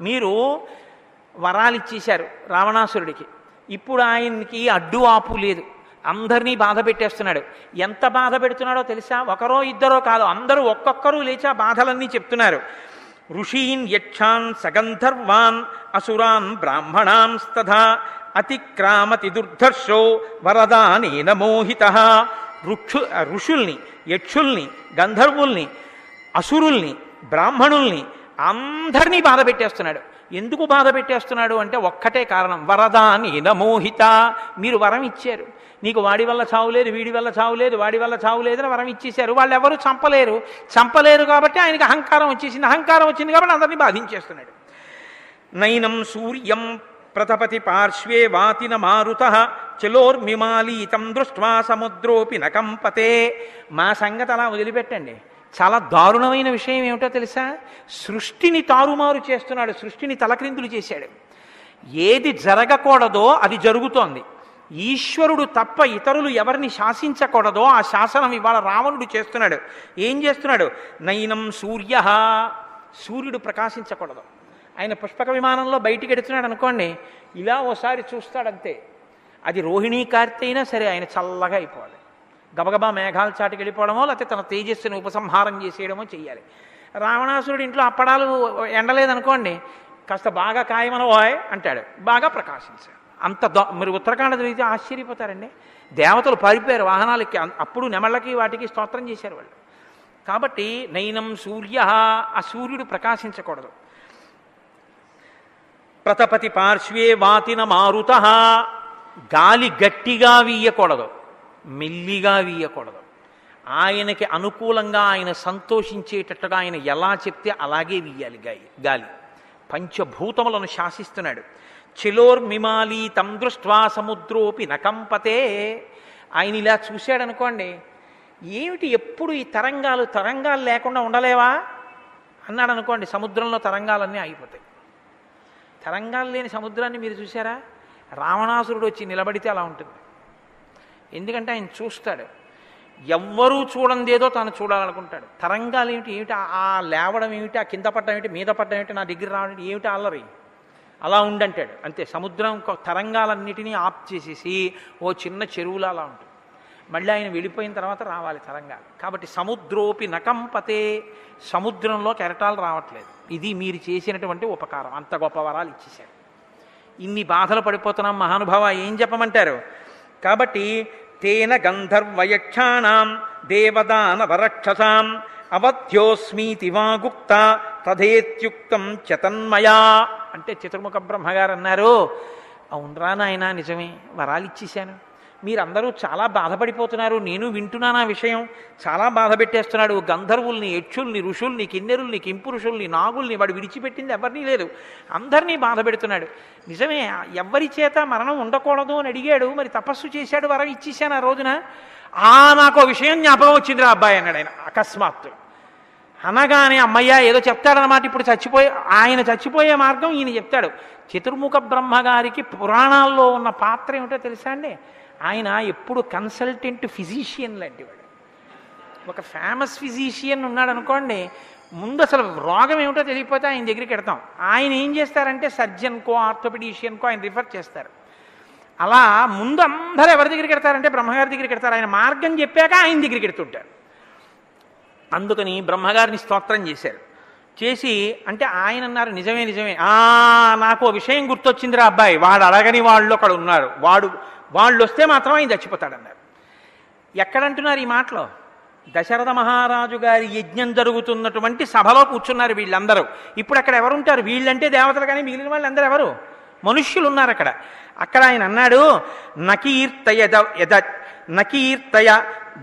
మీరు వరాలు ఇచ్చేశారు రావణాసురుడికి. ఇప్పుడు ఆయనకి అడ్డు ఆపు లేదు, అందరినీ బాధ పెట్టేస్తున్నాడు. ఎంత బాధ పెడుతున్నాడో తెలుసా? ఒకరో ఇద్దరో కాదు, అందరూ ఒక్కొక్కరు లేచి ఆ బాధలన్నీ చెప్తున్నారు. ఋషీన్ యక్షాన్ సగంధర్వాన్ అసురాన్ బ్రాహ్మణాంస్తథా అతిక్రామతి దుర్ధర్షో వరదానేన మోహితః. ఋషుల్ని, యక్షుల్ని, గంధర్వుల్ని, అసురుల్ని, బ్రాహ్మణుల్ని అందరినీ బాధ పెట్టేస్తున్నాడు. ఎందుకు బాధ పెట్టేస్తున్నాడు అంటే ఒక్కటే కారణం, వరదానేన మోహిత. మీరు వరం ఇచ్చారు, నీకు వాడి వల్ల చావులేదు, వీడి వల్ల చావులేదు, వాడి వల్ల చావులేదని వరం ఇచ్చేశారు. వాళ్ళు ఎవరు చంపలేరు కాబట్టి ఆయనకి అహంకారం వచ్చేసింది. అహంకారం వచ్చింది కాబట్టి అందరినీ బాధించేస్తున్నాడు. నైనం సూర్యం ప్రతపతి పార్శ్వే వాతిన మారుతః చలోర్మిమాలీతం దృష్ట్వా సముద్రోపి నకంపతే. మా సంగతి అలా వదిలిపెట్టండి. చాలా దారుణమైన విషయం ఏమిటో తెలుసా? సృష్టిని తారుమారు చేస్తున్నాడు, సృష్టిని తలక్రిందులు చేశాడు. ఏది జరగకూడదో అది జరుగుతోంది. ఈశ్వరుడు తప్ప ఇతరులు ఎవరిని శాసించకూడదో ఆ శాసనం ఇవాళ రావణుడు చేస్తున్నాడు. ఏం చేస్తున్నాడు? నైనం సూర్య, సూర్యుడు ప్రకాశించకూడదు. ఆయన పుష్పక విమానంలో బయటికి ఎడుతున్నాడు అనుకోండి, ఇలా ఓసారి చూస్తాడంతే. అది రోహిణీ కార్తె అయినా సరే ఆయన చల్లగా అయిపోవాలి. గబగబా మేఘాలు చాటుకి వెళ్ళిపోవడమో లేకపోతే తన తేజస్సుని ఉపసంహారం చేసేయడమో చెయ్యాలి. రావణాసురుడు ఇంట్లో అప్పడాలు ఎండలేదనుకోండి, కాస్త బాగా కాయమనవాయ్ అంటాడు, బాగా ప్రకాశించాడు. అంత మరి ఉత్తరాఖండ జరిగితే ఆశ్చర్యపోతారండి. దేవతలు పారిపోయారు వాహనాలకి, అప్పుడు నెమళ్ళకి వాటికి స్తోత్రం చేశారు వాళ్ళు. కాబట్టి నైనం సూర్య, ఆ సూర్యుడు ప్రకాశించకూడదు. ప్రతపతి పార్శ్వే వాతిన మారుతః, గాలి గట్టిగా వీయకూడదు, మెల్లిగా వీయకూడదు. ఆయనకి అనుకూలంగా ఆయన సంతోషించేటట్టుగా ఆయన ఎలా చెప్తే అలాగే వీయాలి గాలి. పంచభూతములను శాసిస్తున్నాడు. చిలోర్మిమాలి తం దృష్ట్వా సముద్రోపి నకంపతే. ఆయన ఇలా చూశాడనుకోండి, ఏమిటి ఎప్పుడు ఈ తరంగాలు లేకుండా ఉండలేవా అన్నాడు అనుకోండి, సముద్రంలో తరంగాలన్నీ ఆగిపోతాయి. తరంగాలు లేని సముద్రాన్ని మీరు చూసారా? రావణాసురుడు వచ్చి నిలబడితే అలా ఉంటుంది. ఎందుకంటే ఆయన చూస్తాడు, ఎవ్వరూ చూడందేదో తాను చూడాలనుకుంటాడు. తరంగాలు ఏమిటి, ఆ లేవడం ఏమిటి, ఆ కింద పడ్డం ఏమిటి, మీద పడ్డం ఏమిటి, నా దగ్గర రావడం ఏమిటి, అల్లరి అలా ఉండంటాడు అంతే. సముద్రం తరంగాలన్నిటినీ ఆఫ్ చేసేసి ఓ చిన్న చెరువులా అలా ఉంటుంది. మళ్ళీ ఆయన వెళ్ళిపోయిన తర్వాత రావాలి తరంగాలు. కాబట్టి సముద్రోపి నకంపతే, సముద్రంలో కెరటాలు రావట్లేదు. ఇది మీరు చేసినటువంటి ఉపకారం. అంత గొప్ప వరాలు ఇచ్చేశారు. ఇన్ని బాధలు పడిపోతున్నాం మహానుభావ, ఏం చెప్పమంటారు? కాబట్టి తేన గంధర్వయక్షాణం దేవదానవరక్షసాం అవధ్యోస్మీతి వాగుప్త తథేత్యుక్తం చతన్మయా. అంటే చతుర్ముఖ బ్రహ్మగారు అన్నారు, అవునరా నాయన, నిజమే, వరాలు ఇచ్చేశాను. మీరందరూ చాలా బాధపడిపోతున్నారు, నేను వింటున్నాను ఆ విషయం. చాలా బాధ పెట్టేస్తున్నాడు. గంధర్వుల్ని, యక్షుల్ని, ఋషుల్ని, కిన్నెరుల్ని, కింపురుషుల్ని, నాగుల్ని వాడు విడిచిపెట్టింది ఎవరినీ లేదు, అందరినీ బాధ పెడుతున్నాడు. నిజమే, ఎవరి చేత మరణం ఉండకూడదు అని అడిగాడు, మరి తపస్సు చేశాడు, వరం ఇచ్చేశాను ఆ రోజున. నాకు విషయం జ్ఞాపకం వచ్చింది రా అబ్బాయి అన్నాడు ఆయన అకస్మాత్తు. అనగానే అమ్మయ్య ఏదో చెప్తాడనమాట. ఇప్పుడు ఆయన చచ్చిపోయే మార్గం ఈయన చెప్తాడు. చతుర్ముఖ బ్రహ్మగారికి పురాణాల్లో ఉన్న పాత్ర ఏమిటో తెలుసా అండి? ఆయన ఎప్పుడు కన్సల్టెంట్ ఫిజీషియన్ లాంటి వాడు. ఒక ఫేమస్ ఫిజీషియన్ ఉన్నాడు అనుకోండి, ముందు అసలు రోగం ఏమిటో తెలియకపోతే ఆయన దగ్గరికి వెడతాం. ఆయన ఏం చేస్తారంటే సర్జన్కో ఆర్థోపెడిషియన్కో ఆయన రిఫర్ చేస్తారు. అలా ముందు అందరూ ఎవరి దగ్గరికి వెడతారంటే బ్రహ్మగారి దగ్గరికి వెడతారు. ఆయన మార్గం చెప్పాక ఆయన దగ్గరికి వెడుతుంటారు. అందుకని బ్రహ్మగారిని స్తోత్రం చేశారు. చేసి అంటే ఆయన అన్నారు, నిజమే నాకు ఓ విషయం గుర్తొచ్చిందిరా అబ్బాయి, వాడు అడగని వాళ్ళు అక్కడ ఉన్నారు, వాళ్ళు వస్తే మాత్రం ఆయన చచ్చిపోతాడన్నారు. ఎక్కడంటున్నారు ఈ మాటలో? దశరథ మహారాజు గారి యజ్ఞం జరుగుతున్నటువంటి సభలో కూర్చున్నారు వీళ్ళందరూ. ఇప్పుడు అక్కడ ఎవరుంటారు? వీళ్ళంటే దేవతలు, కానీ మిగిలిన వాళ్ళందరూ ఎవరు? మనుష్యులు ఉన్నారు అక్కడ. అక్కడ ఆయన అన్నాడు, నకీర్తయ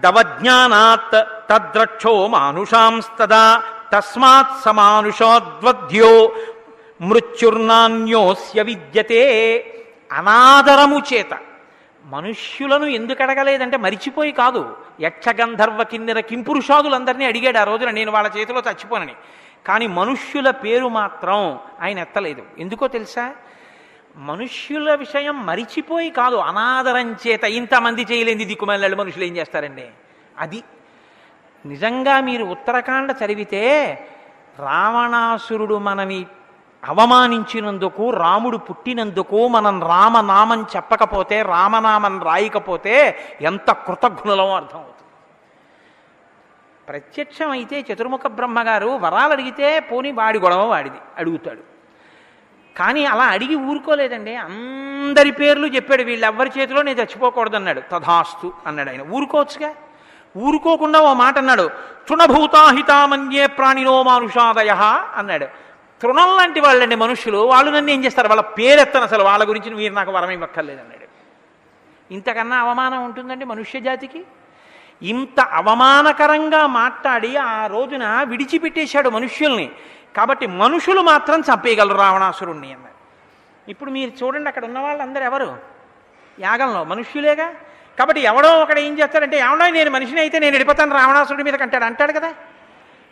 దవజ్ఞానాత్ తద్రక్షో మానుషాంస్తదా తస్మాత్ సమానుషోద్వద్యో మృత్యుర్నాన్యోస్య విద్యతే. అనాదరము చేత మనుష్యులను ఎందుకు అడగలేదంటే మరిచిపోయి కాదు, యక్షగంధర్వ కిన్నెర కింపురుషాదులందరినీ అడిగాడు ఆ రోజున, నేను వాళ్ళ చేతిలో చచ్చిపోనని. కానీ మనుష్యుల పేరు మాత్రం ఆయన ఎత్తలేదు. ఎందుకో తెలుసా? మనుష్యుల విషయం మరిచిపోయి కాదు, అనాదరం చేత. ఇంతమంది చేయలేని దిక్కుమల్లాళ్ళు మనుషులు ఏం చేస్తారండి? అది నిజంగా మీరు ఉత్తరాఖండ చదివితే రావణాసురుడు మనని అవమానించినందుకు, రాముడు పుట్టినందుకు మనం రామనామం చెప్పకపోతే, రామనామం రాయకపోతే ఎంత కృతజ్ఞులమో అర్థమవుతుంది. ప్రత్యక్షం అయితే చతుర్ముఖ బ్రహ్మగారు వరాలు అడిగితే పోనీ వాడి గొడవ వాడిది అడుగుతాడు. కానీ అలా అడిగి ఊరుకోలేదండి. అందరి పేర్లు చెప్పాడు, వీళ్ళెవ్వరి చేతిలో నేను చచ్చిపోకూడదన్నాడు. తథాస్తు అన్నాడు ఆయన. ఊరుకోవచ్చుగా. ఊరుకోకుండా ఓ మాట అన్నాడు, తృణభూతాహితామన్యే ప్రాణినో మానుషాదయ అన్నాడు. తృణం లాంటి వాళ్ళండి మనుషులు, వాళ్ళు నన్ను ఏం చేస్తారు, వాళ్ళ పేరెత్తను, అసలు వాళ్ళ గురించి మీరు నాకు వరం ఇవ్వక్కర్లేదన్నాడు. ఇంతకన్నా అవమానం ఉంటుందండి మనుష్య జాతికి? ఇంత అవమానకరంగా మాట్లాడి ఆ రోజున విడిచిపెట్టేశాడు మనుష్యుల్ని. కాబట్టి మనుషులు మాత్రం చంపేయగలరు రావణాసురుణ్ణి అన్నారు. ఇప్పుడు మీరు చూడండి, అక్కడ ఉన్న వాళ్ళందరూ ఎవరు? యాగంలో మనుష్యులేగా. కాబట్టి ఎవడో ఒకడు ఏం చేస్తాడంటే, ఎవడో నేను మనిషిని అయితే నేను వెళ్ళిపోతాను రావణాసురుడి మీద అంటాడు కదా.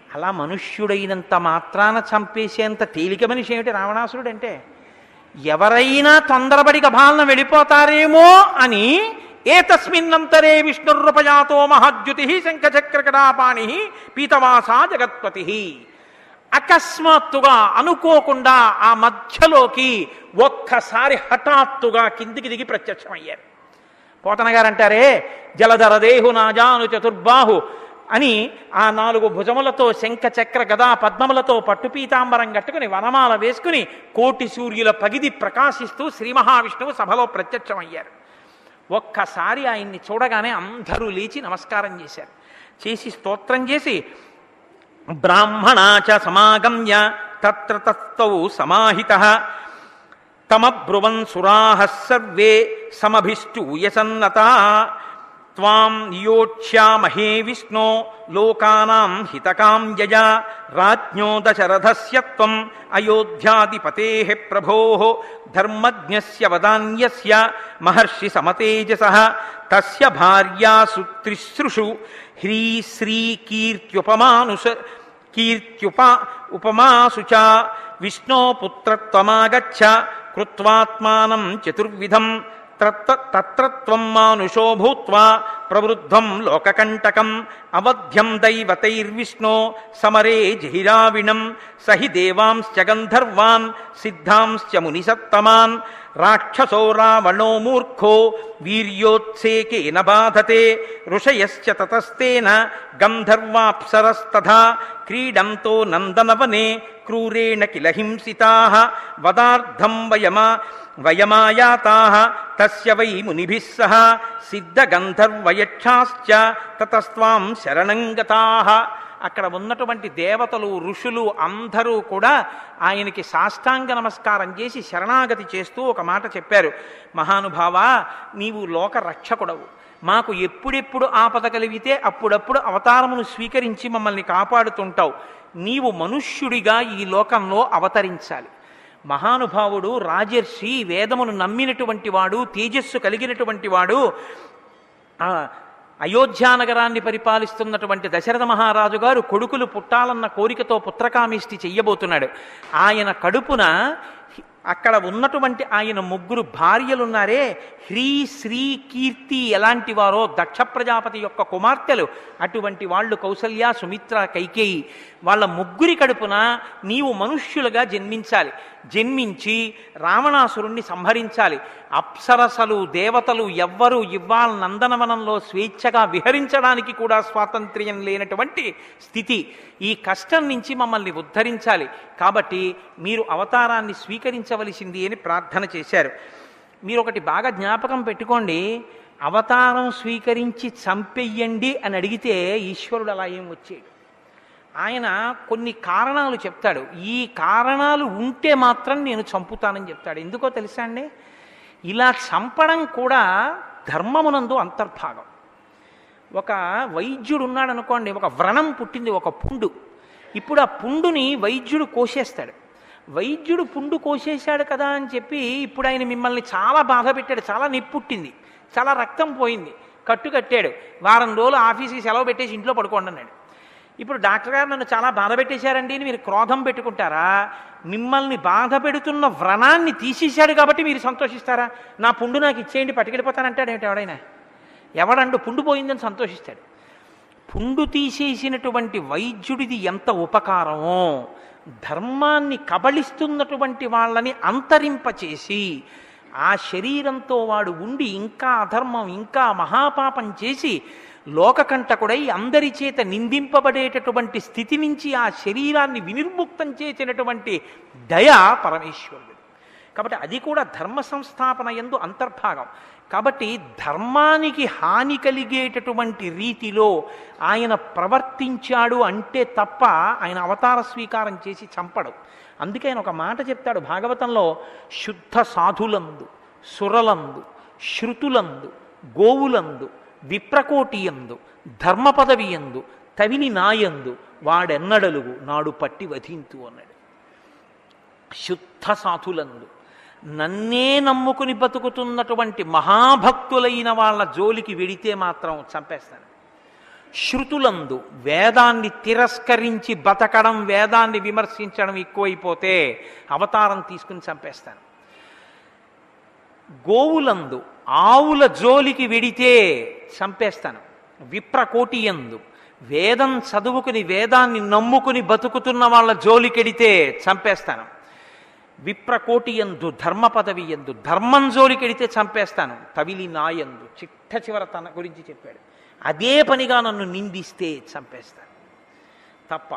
అలా మనుష్యుడైనంత మాత్రాన చంపేసేంత తేలిక మనిషి ఏమిటి రావణాసురుడు అంటే? ఎవరైనా తొందరపడి గభాలన వెళ్ళిపోతారేమో అని ఏతస్మిన్నంతరే విష్ణుర్రూపజాతో మహాద్యుతి శంఖచక్రకటాపాణి పీతవాసా జగత్పతి. అకస్మాత్తుగా అనుకోకుండా ఆ మధ్యలోకి ఒక్కసారి హఠాత్తుగా కిందికి దిగి ప్రత్యక్షమయ్యారు. పోతన గారు అంటారే, జలధరదేహు నాజాను చతుర్బాహు అని ఆ 4 భుజములతో శంఖ చక్ర గదా పద్మములతో పట్టుపీతాంబరం కట్టుకుని వనమాల వేసుకుని కోటి సూర్యుల పగిది ప్రకాశిస్తూ శ్రీ మహావిష్ణువు సభలో ప్రత్యక్షమయ్యారు. ఒక్కసారి ఆయన్ని చూడగానే అందరూ లేచి నమస్కారం చేశారు. చేసి స్తోత్రం చేసి బ్రాహ్మణాచ సమాగమ్య తత్ర తస్థౌ సమాహితః తమబ్రువన్ సురాః సర్వే సమభిష్టూయసన్నతా త్వాం నియోక్ష్యామహే విష్ణో లోకానాం హితకాం యజా రాజ్ఞో దశరథస్య త్వం అయోధ్యాధిపతేః ప్రభోః ధర్మజ్ఞస్య వదాన్యస్య మహర్షి సమతేజసః తస్య భార్యాసు త్రిసృషు హ్రీశ్రీ ఉపమాసు చ విష్ణో పుత్రత్వమాగచ్చ కృత్వాత్మానం చతుర్విధం తత్రత్వం మానుషో భూత్వా ప్రవృద్ధం లోకకంటకం అవధ్యం దైవతైర్విష్ణో సమరే జహిరావిణం సహి దేవాంశ్చ గంధర్వాన్ సిద్ధాంశ్చ మునిసత్తమాన్ రాక్షసో రావణో మూర్ఖో వీర్యోత్సేకేన బాధతే ఋషయశ్చ తతస్తేన గంధర్వాప్సరస్తథా క్రీడంతో నందనవనే క్రూరేణ కిల హింసితాః వదార్థం వయమాయాతాః తస్య వై మునిభిః సహ సిద్ధగంధర్వయక్షాశ్చ తతస్త్వాం శరణం గతాః. అక్కడ ఉన్నటువంటి దేవతలు, ఋషులు అందరూ కూడా ఆయనకి సాష్టాంగ నమస్కారం చేసి శరణాగతి చేస్తూ ఒక మాట చెప్పారు. మహానుభావా, నీవు లోక రక్షకుడవు. మాకు ఎప్పుడెప్పుడు ఆపద కలిగితే అప్పుడప్పుడు అవతారమును స్వీకరించి మమ్మల్ని కాపాడుతుంటావు. నీవు మనుష్యుడిగా ఈ లోకంలో అవతరించాలి. మహానుభావుడు, రాజర్షి, వేదమును నమ్మినటువంటి వాడు, తేజస్సు కలిగినటువంటి వాడు, అయోధ్యానగరాన్ని పరిపాలిస్తున్నటువంటి దశరథ మహారాజు గారు కొడుకులు పుట్టాలన్న కోరికతో పుత్రకామిష్టి చెయ్యబోతున్నాడు. ఆయన కడుపున అక్కడ ఉన్నటువంటి ఆయన 3 భార్యలున్నారే, హ్రీ శ్రీ కీర్తి ఎలాంటి వారో దక్ష ప్రజాపతి యొక్క కుమార్తెలు, అటువంటి వాళ్ళు కౌసల్య, సుమిత్ర, కైకేయి. వాళ్ళ 3 కడుపున నీవు మనుష్యులుగా జన్మించాలి. జన్మించి రావణాసురుణ్ణి సంహరించాలి. అప్సరసలు, దేవతలు ఎవ్వరూ ఇవ్వాల నందనవనంలో స్వేచ్ఛగా విహరించడానికి కూడా స్వాతంత్ర్యం లేనటువంటి స్థితి. ఈ కష్టం నుంచి మమ్మల్ని ఉద్ధరించాలి. కాబట్టి మీరు అవతారాన్ని స్వీకరించవలసింది అని ప్రార్థన చేశారు. మీరు ఒకటి బాగా జ్ఞాపకం పెట్టుకోండి, అవతారం స్వీకరించి చంపెయ్యండి అని అడిగితే ఈశ్వరుడు అలా ఏం వచ్చాడు. ఆయన కొన్ని కారణాలు చెప్తాడు. ఈ కారణాలు ఉంటే మాత్రం నేను చంపుతానని చెప్తాడు. ఎందుకో తెలుసా అండి? ఇలా చంపడం కూడా ధర్మమునందు అంతర్భాగం. ఒక వైద్యుడు ఉన్నాడు అనుకోండి, ఒక వ్రణం పుట్టింది, ఒక పుండు. ఇప్పుడు ఆ పుండుని వైద్యుడు కోసేస్తాడు. వైద్యుడు పుండు కోసేశాడు కదా అని చెప్పి ఇప్పుడు ఆయన మిమ్మల్ని చాలా బాధ పెట్టాడు, చాలా నొప్పి పుట్టింది, చాలా రక్తం పోయింది, కట్టు కట్టాడు, వారం రోజులు ఆఫీస్కి సెలవు పెట్టేసి ఇంట్లో పడుకోండి అన్నాడు. ఇప్పుడు డాక్టర్ గారు నన్ను చాలా బాధ పెట్టేశారండి అని మీరు క్రోధం పెట్టుకుంటారా? మిమ్మల్ని బాధ పెడుతున్న వ్రణాన్ని తీసేశాడు కాబట్టి మీరు సంతోషిస్తారా? నా పుండు నాకు ఇచ్చేయండి పట్టుకెళ్ళిపోతానంటాడు ఏమిటి ఎవడైనా? ఎవడండు పుండు పోయిందని సంతోషిస్తాడు? పుండు తీసేసినటువంటి వైద్యుడిది ఎంత ఉపకారమో ధర్మాన్ని కబళిస్తున్నటువంటి వాళ్ళని అంతరింపచేసి ఆ శరీరంతో వాడు ఉండి ఇంకా అధర్మం ఇంకా మహాపాపం చేసి లోకకంటకుడై అందరి చేత నిందింపబడేటటువంటి స్థితి నుంచి ఆ శరీరాన్ని వినిర్ముక్తం చేసినటువంటి దయ పరమేశ్వరుడు. కాబట్టి అది కూడా ధర్మ సంస్థాపన యందు అంతర్భాగం. కాబట్టి ధర్మానికి హాని కలిగేటటువంటి రీతిలో ఆయన ప్రవర్తించాడు అంటే తప్ప ఆయన అవతార స్వీకారం చేసి చంపడు. అందుకే ఆయన ఒక మాట చెప్తాడు భాగవతంలో, శుద్ధ సాధులందు, సురలందు, శృతులందు, గోవులందు, విప్రకోటియందు, ధర్మపదవియందు, తవిని నాయందు వాడెన్నడలుగు నాడు పట్టి వధింతు అన్నాడు. శుద్ధ సాధులందు, నన్నే నమ్ముకుని బతుకుతున్నటువంటి మహాభక్తులైన వాళ్ళ జోలికి వెడితే మాత్రం చంపేస్తాను. శృతులందు, వేదాన్ని తిరస్కరించి బతకడం, వేదాన్ని విమర్శించడం ఎక్కువైపోతే అవతారం తీసుకుని చంపేస్తాను. గోవులందు, ఆవుల జోలికి వెడితే చంపేస్తాను. విప్రకోటియందు, వేదం చదువుకుని వేదాన్ని నమ్ముకుని బతుకుతున్న వాళ్ళ జోలికెడితే చంపేస్తాను. విప్రకోటియందు, ధర్మ పదవి ఎందు, ధర్మం జోలికెడితే చంపేస్తాను. తవిలి నాయందు, చిట్ట చివర తన గురించి చెప్పాడు, అదే పనిగా నన్ను నిందిస్తే చంపేస్తాను తప్ప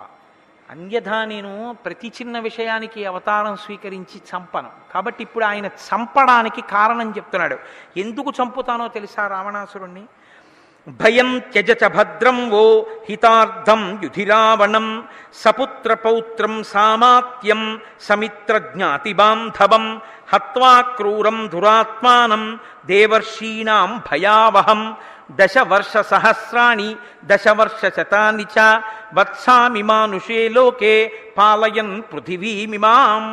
అన్యథా నేను ప్రతి చిన్న విషయానికి అవతారం స్వీకరించి చంపను. కాబట్టి ఇప్పుడు ఆయన చంపడానికి కారణం చెప్తున్నాడు. ఎందుకు చంపుతానో తెలుసా రావణాసురుణ్ణి? భయం త్యజ భద్రం వో హితార్థం యుధిరావణం సపుత్ర పౌత్రం సామాత్యం సమిత్ర జ్ఞాతి బాంధవం హత్వా క్రూరం దురాత్మానం దేవర్షీణాం భయావహం దశవర్ష సహస్రాణి దశవర్ష శతాని చ వత్సామి మానుషే లోకే పాలయన్ పృథివీమిమాం.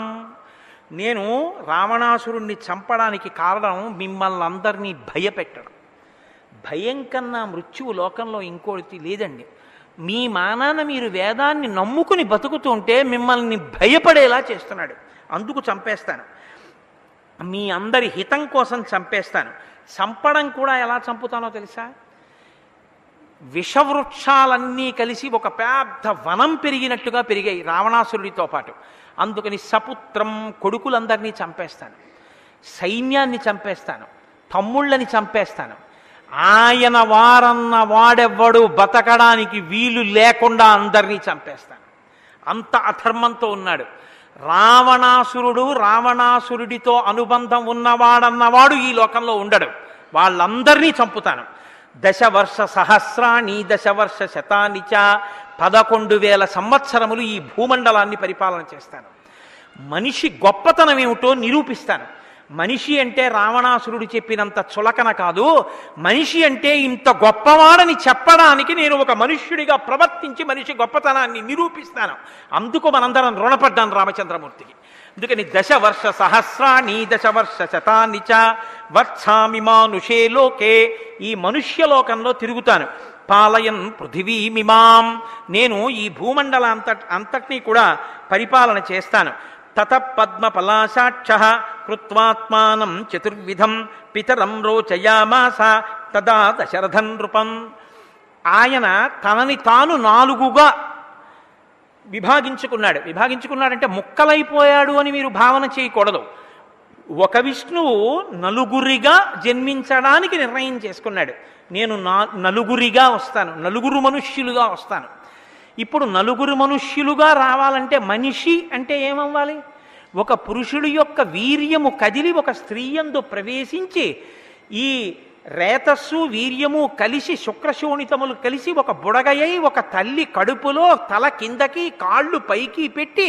నేను రావణాసురుణ్ణి చంపడానికి కారణం మిమ్మల్ని అందరినీ భయపెట్టడం. భయం కన్నా మృత్యువు లోకంలో ఇంకోటి లేదండి. మీ మానాన మీరు వేదాన్ని నమ్ముకుని బతుకుతుంటే మిమ్మల్ని భయపడేలా చేస్తున్నాడు. అందుకు చంపేస్తాను. మీ అందరి హితం కోసం చంపేస్తాను. చంపడం కూడా ఎలా చంపుతానో తెలుసా? విషవృక్షాలన్నీ కలిసి ఒక పెద్ద వనం పెరిగినట్టుగా పెరిగాయి రావణాసురుడితో పాటు. అందుకని సపుత్రం, కొడుకులందరినీ చంపేస్తాను, సైన్యాన్ని చంపేస్తాను, తమ్ముళ్ళని చంపేస్తాను. ఆయన వారన్న వాడెవ్వడు బతకడానికి వీలు లేకుండా అందరినీ చంపేస్తాను. అంత అధర్మంతో ఉన్నాడు రావణాసురుడు. రావణాసురుడితో అనుబంధం ఉన్నవాడన్నవాడు ఈ లోకంలో ఉండడు. వాళ్ళందరినీ చంపుతాను. దశవర్ష సహస్రాణి దశవర్ష శతాని చ 11,000 సంవత్సరములు ఈ భూమండలాన్ని పరిపాలన చేస్తాను. మనిషి గొప్పతనం ఏమిటో నిరూపిస్తాను. మనిషి అంటే రావణాసురుడు చెప్పినంత చులకన కాదు. మనిషి అంటే ఇంత గొప్పవాడని చెప్పడానికి నేను ఒక మనుష్యుడిగా ప్రవర్తించి మనిషి గొప్పతనాన్ని నిరూపిస్తాను. అందుకు మనందరం రుణపడ్డాను రామచంద్రమూర్తికి. అందుకని దశవర్ష సహస్రాణి దశవర్ష శతాని చ వత్సామి మానుషే లోకే, ఈ మనుష్యలోకంలో తిరుగుతాను. పాలయన్ పృథివీమిమాం, నేను ఈ అంతటినీ కూడా పరిపాలన చేస్తాను. తత పద్మపలాశాక్ష కృత్వాత్మానం చతుర్విధం పితరం రోచయామాస తదా దశరథం నృపం. ఆయన తనని తాను 4గా విభాగించుకున్నాడంటే ముక్కలైపోయాడు అని మీరు భావన చేయకూడదు. ఒక విష్ణువు నలుగురిగా జన్మించడానికి నిర్ణయం చేసుకున్నాడు. నేను నలుగురిగా వస్తాను, నలుగురు మనుష్యులుగా వస్తాను. ఇప్పుడు నలుగురు మనుష్యులుగా రావాలంటే మనిషి అంటే ఏమవ్వాలి? ఒక పురుషుడి యొక్క వీర్యము కదిలి ఒక స్త్రీయందు ప్రవేశించి ఈ రేతస్సు వీర్యము కలిసి శుక్రశోణితములు కలిసి ఒక బుడగయ్యి ఒక తల్లి కడుపులో తల కిందకి కాళ్ళు పైకి పెట్టి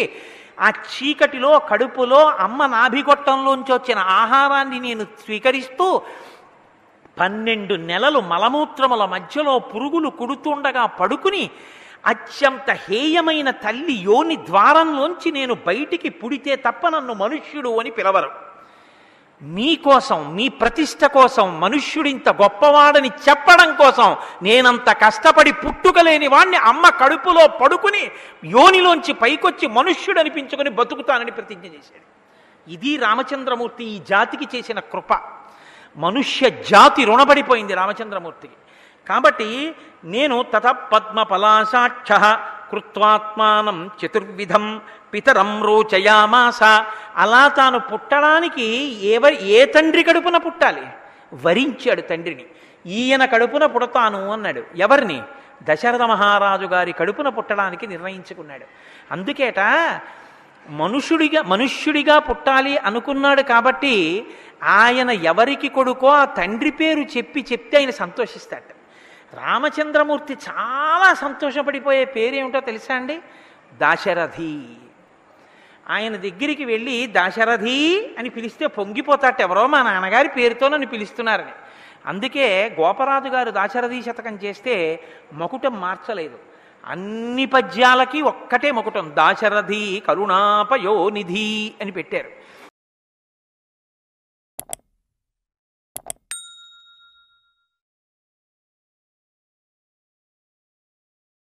ఆ చీకటిలో కడుపులో అమ్మ నాభిగొట్టంలోంచి వచ్చిన ఆహారాన్ని నేను స్వీకరిస్తూ 12 నెలలు మలమూత్రముల మధ్యలో పురుగులు కుడుతుండగా పడుకుని అత్యంత హేయమైన తల్లి యోని ద్వారంలోంచి నేను బయటికి పుడితే తప్ప నన్ను మనుష్యుడు అని పిలవరు. మీకోసం, మీ ప్రతిష్ట కోసం, మనుష్యుడింత గొప్పవాడని చెప్పడం కోసం నేనంత కష్టపడి పుట్టుకలేని వాణ్ణి అమ్మ కడుపులో పడుకుని యోనిలోంచి పైకొచ్చి మనుష్యుడు అనిపించుకొని బతుకుతానని ప్రతిజ్ఞ చేశాడు. ఇది రామచంద్రమూర్తి ఈ జాతికి చేసిన కృప. మనుష్య జాతి రుణపడిపోయింది రామచంద్రమూర్తికి. కాబట్టి నేను తత పద్మపలాశాక్ష కృత్వాత్మానం చతుర్విధం పితరం రోచయామాస. అలా తాను పుట్టడానికి ఏ తండ్రి కడుపున పుట్టాలి వరించాడు తండ్రిని. ఈయన కడుపున పుడతాను అన్నాడు. ఎవరిని? దశరథ మహారాజు గారి కడుపున పుట్టడానికి నిర్ణయించుకున్నాడు. అందుకేట మనుష్యుడిగా పుట్టాలి అనుకున్నాడు. కాబట్టి ఆయన ఎవరికి కొడుకో ఆ తండ్రి పేరు చెప్తే ఆయన సంతోషిస్తాడు. రామచంద్రమూర్తి చాలా సంతోషపడిపోయే పేరేమిటో తెలుసా అండి? దాశరథి. ఆయన దగ్గరికి వెళ్ళి దాశరథి అని పిలిస్తే పొంగిపోతాట, ఎవరో మా నాన్నగారి పేరుతో నన్ను పిలుస్తున్నారని. అందుకే గోపరాజు గారు దాశరథి శతకం చేస్తే మకుటం మార్చలేదు. అన్ని పద్యాలకి ఒక్కటే మకుటం, దాశరథి కరుణాపయోనిధి అని పెట్టారు.